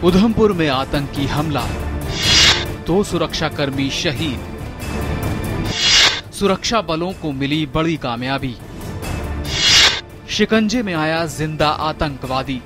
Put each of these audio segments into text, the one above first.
उधमपुर में आतंकी हमला, 2 सुरक्षाकर्मी शहीद। सुरक्षा बलों को मिली बड़ी कामयाबी, शिकंजे में आया जिंदा आतंकवादी।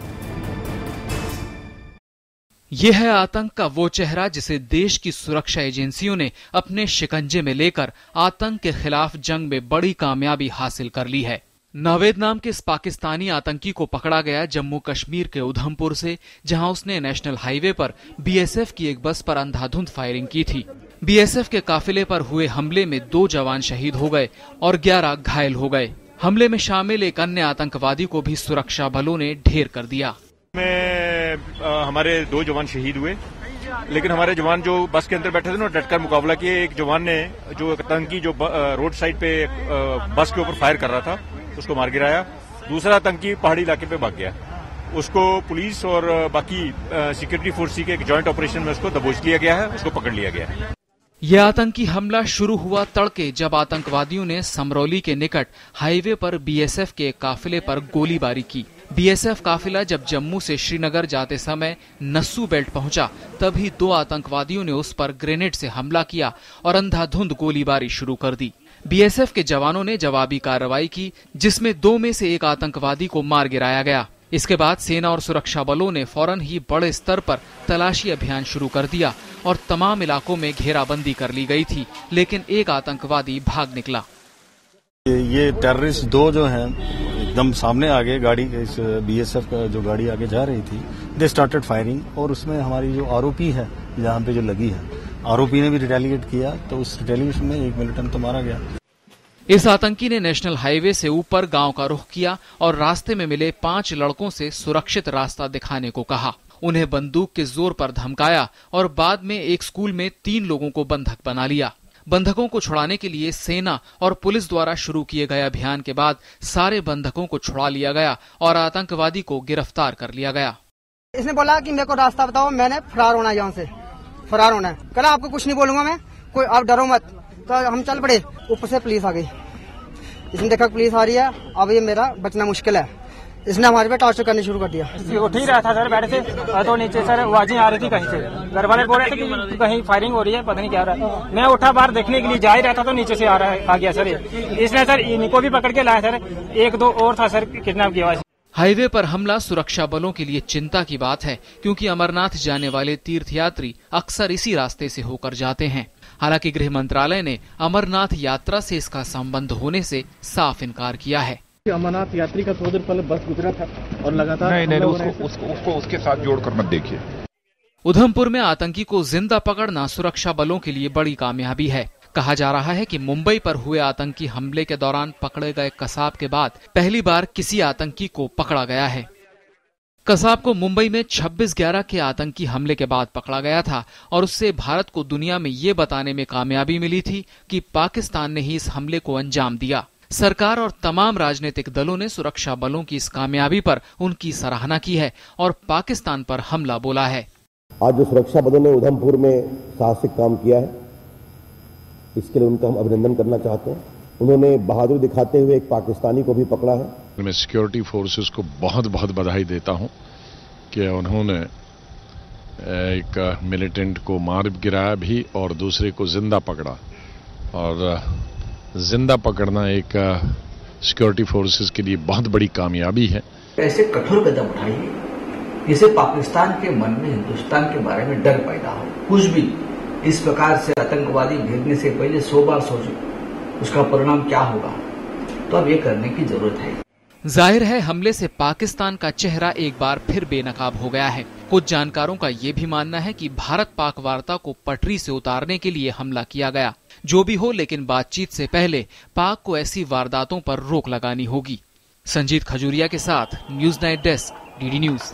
यह है आतंक का वो चेहरा जिसे देश की सुरक्षा एजेंसियों ने अपने शिकंजे में लेकर आतंक के खिलाफ जंग में बड़ी कामयाबी हासिल कर ली है। नावेद नाम के इस पाकिस्तानी आतंकी को पकड़ा गया जम्मू कश्मीर के उधमपुर से, जहां उसने नेशनल हाईवे पर बीएसएफ की एक बस पर अंधाधुंध फायरिंग की थी। बीएसएफ के काफिले पर हुए हमले में 2 जवान शहीद हो गए और 11 घायल हो गए। हमले में शामिल एक अन्य आतंकवादी को भी सुरक्षा बलों ने ढेर कर दिया। हमारे 2 जवान शहीद हुए, लेकिन हमारे जवान जो बस के अंदर बैठे थे ना, डटकर मुकाबला किए। एक जवान ने जो आतंकी जो रोड साइड पे बस के ऊपर फायर कर रहा था उसको मार गिराया। दूसरा आतंकी पहाड़ी इलाके पे भाग गया। उसको पुलिस और बाकी सिक्योरिटी फोर्स के एक जॉइंट ऑपरेशन में उसको दबोच लिया गया है, उसको पकड़ लिया गया है। यह आतंकी हमला शुरू हुआ तड़के जब आतंकवादियों ने समरौली के निकट हाईवे पर बीएसएफ के काफिले पर गोलीबारी की। बीएसएफ काफिला जब जम्मू से श्रीनगर जाते समय नस्सू बेल्ट पहुंचा, तभी 2 आतंकवादियों ने उस पर ग्रेनेड से हमला किया और अंधाधुंध गोलीबारी शुरू कर दी। बीएसएफ के जवानों ने जवाबी कार्रवाई की, जिसमें 2 में से एक आतंकवादी को मार गिराया गया। इसके बाद सेना और सुरक्षा बलों ने फौरन ही बड़े स्तर पर तलाशी अभियान शुरू कर दिया और तमाम इलाकों में घेराबंदी कर ली गई थी, लेकिन एक आतंकवादी भाग निकला। ये टेररिस्ट 2 जो हैं एकदम सामने आ गए। गाड़ी इस बीएसएफ का जो गाड़ी आगे जा रही थी, दे स्टार्टेड फायरिंग और उसमें हमारी जो आरोपी है जहाँ पे जो लगी है, आरोपी ने भी रिटेलिएट किया, तो उस रिटेलिएशन में एक मिलिटेंट तो मारा गया। इस आतंकी ने नेशनल हाईवे से ऊपर गांव का रुख किया और रास्ते में मिले 5 लड़कों से सुरक्षित रास्ता दिखाने को कहा। उन्हें बंदूक के जोर पर धमकाया और बाद में एक स्कूल में 3 लोगों को बंधक बना लिया। बंधकों को छुड़ाने के लिए सेना और पुलिस द्वारा शुरू किए गए अभियान के बाद सारे बंधकों को छुड़ा लिया गया और आतंकवादी को गिरफ्तार कर लिया गया। इसने बोला कि मेरे को रास्ता बताओ, मैंने फरार होना है, यहाँ से फरार होना है। कहना आपको कुछ नहीं बोलूंगा मैं, कोई आप डरो मत। तो हम चल पड़े, ऊपर से पुलिस आ गई। इसने देखा पुलिस आ रही है, अब ये मेरा बचना मुश्किल है। इसने हमारे पे टॉर्चर करनी शुरू कर दिया। उठ ही रहा था सर, बैठे थे तो नीचे सर आवाजें आ रही थी कहीं से। घर वाले बोल रहे थे कि कहीं फायरिंग हो रही है, पता नहीं क्या हो रहा है। मैं उठा बाहर देखने के लिए जा ही रहा था तो नीचे से आ गया सर। इसने सर इनको भी पकड़ के लाया सर, 1-2 और था सर किडनैप की आवाज। हाईवे पर हमला सुरक्षा बलों के लिए चिंता की बात है, क्योंकि अमरनाथ जाने वाले तीर्थयात्री अक्सर इसी रास्ते से होकर जाते हैं। हालांकि गृह मंत्रालय ने अमरनाथ यात्रा से इसका संबंध होने से साफ इनकार किया है। अमरनाथ यात्री का थोड़ी देर पहले बस गुजरा था और लगातार नहीं उसको उसके साथ जोड़कर मत देखिए। उधमपुर में आतंकी को जिंदा पकड़ना सुरक्षा बलों के लिए बड़ी कामयाबी है। कहा जा रहा है कि मुंबई पर हुए आतंकी हमले के दौरान पकड़े गए कसाब के बाद पहली बार किसी आतंकी को पकड़ा गया है। कसाब को मुंबई में 26/11 के आतंकी हमले के बाद पकड़ा गया था और उससे भारत को दुनिया में ये बताने में कामयाबी मिली थी कि पाकिस्तान ने ही इस हमले को अंजाम दिया। सरकार और तमाम राजनीतिक दलों ने सुरक्षा बलों की इस कामयाबी पर उनकी सराहना की है और पाकिस्तान पर हमला बोला है। आज जो सुरक्षा बलों ने उधमपुर में साहसिक काम किया है, इसके लिए उनका हम अभिनंदन करना चाहते हैं। उन्होंने बहादुरी दिखाते हुए एक पाकिस्तानी को भी पकड़ा है। मैं सिक्योरिटी फोर्सेस को बहुत बहुत बधाई देता हूं कि उन्होंने एक मिलिटेंट को मार गिराया भी और दूसरे को जिंदा पकड़ा। और जिंदा पकड़ना एक सिक्योरिटी फोर्सेस के लिए बहुत बड़ी कामयाबी है। ऐसे कठोर कदम उठाइए जिससे पाकिस्तान के मन में हिंदुस्तान के बारे में डर पैदा हो। कुछ भी इस प्रकार से आतंकवादी भेजने से पहले 100 बार सोचो उसका परिणाम क्या होगा। तो अब ये करने की जरूरत है। जाहिर है हमले से पाकिस्तान का चेहरा एक बार फिर बेनकाब हो गया है। कुछ जानकारों का ये भी मानना है कि भारत पाक वार्ता को पटरी से उतारने के लिए हमला किया गया। जो भी हो, लेकिन बातचीत से पहले पाक को ऐसी वारदातों पर रोक लगानी होगी। संजीत खजूरिया के साथ news night desk, DD news.